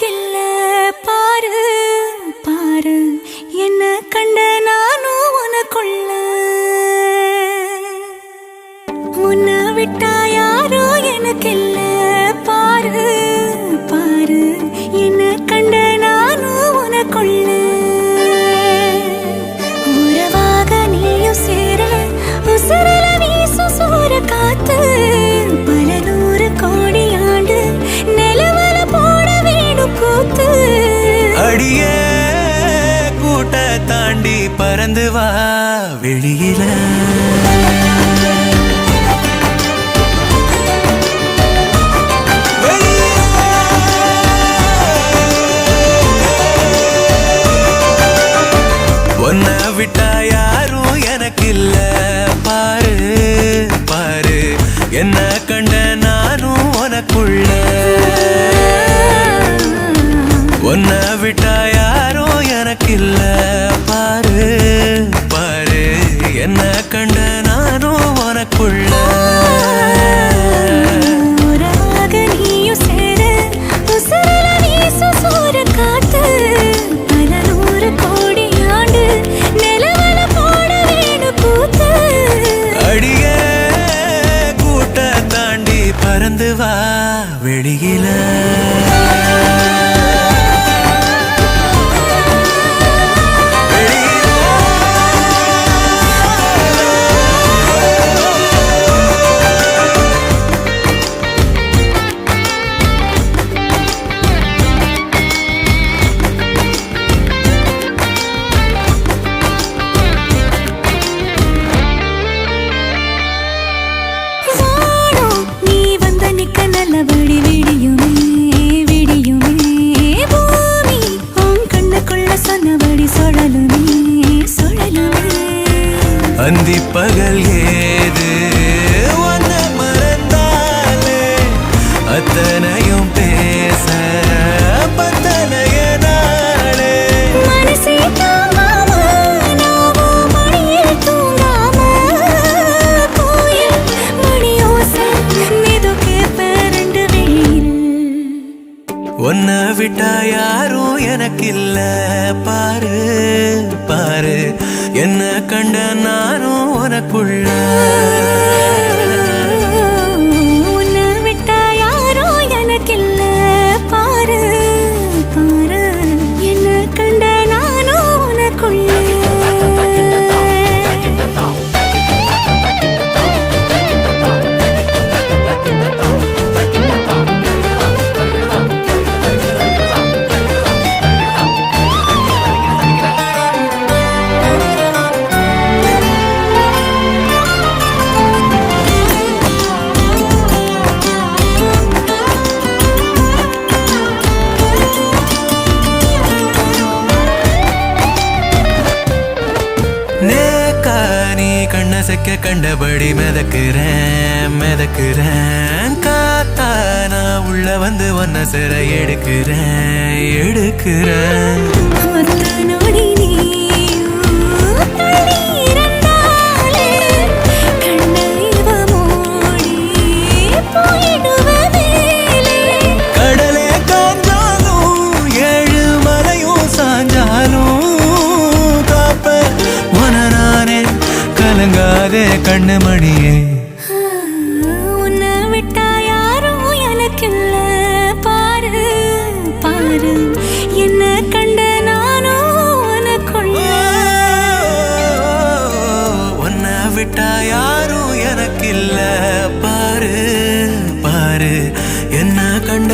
எனக்கில்ல பாரு பாரு என்ன கண்ட நானும் உனக்குள்ள உன்னை விட்டா யாரோ எனக்கில்ல பாரு பாரு என்ன கண்ட நானும் உனக்குள்ள உறவாக நீயும் சேர உசுரல வீசு சூற காத்து பல நூறு கோடி ஆண்டு நிலவல போட வீடும் கூத்து அடியே கூட்ட தாண்டி பறந்து வா வெளியில உன்னை விட்டா யாரும் எனக்கில்ல பாரு பாரு என்ன கண்ட நானும் உனக்குள்ள உன்னை விட்டா யாரும் எனக்கில்ல பாரு பாரு என்ன கண்ட நானும் உனக்குள்ள பறந்து வா வெளியில நல்லபடி விடியுமே விடியுமே பூமி உன் கண்ணுக்குள்ள சொன்னபடி சுழலுமே சுழலுமே அந்தி பகல் ஏது உன்னை மறந்தாலே அத்தனையும் பேச பத்தனைய நாளே மனசே தாங்காம நாவும் மணியில் தூங்காம கோயில் மணியோசை மிதுக்கே உன்னை விட்டா யாரும் எனக்கில்ல பாரு பாரு என்ன கண்ட நானும் உனக்குள்ள உன்னை விட்டா யாரும் எனக்கில்ல பாரு பாரு என்ன கண்ட நானும் உனக்குள்ள கண்ணசைக்க கண்டபடி மிதக்குறேன் மிதக்குறேன் காத்தா நான் உள்ள வந்து ஒன்ன சிற எடுக்கிறேன் எடுக்கிறேன் கடலே காஞ்சாலும் ஏழு மலையும் சாஞ்சாலும் காப்ப உன நானே கலங்காதே கண்ணு மணியே உன்னை விட்டா யாரும் எனக்கில்ல பாரு பாரு என்ன கண்ட நானும் உனக்குள்ள உன்னை விட்டா யாரும் எனக்கில்ல பாரு பாரு என்ன கண்ட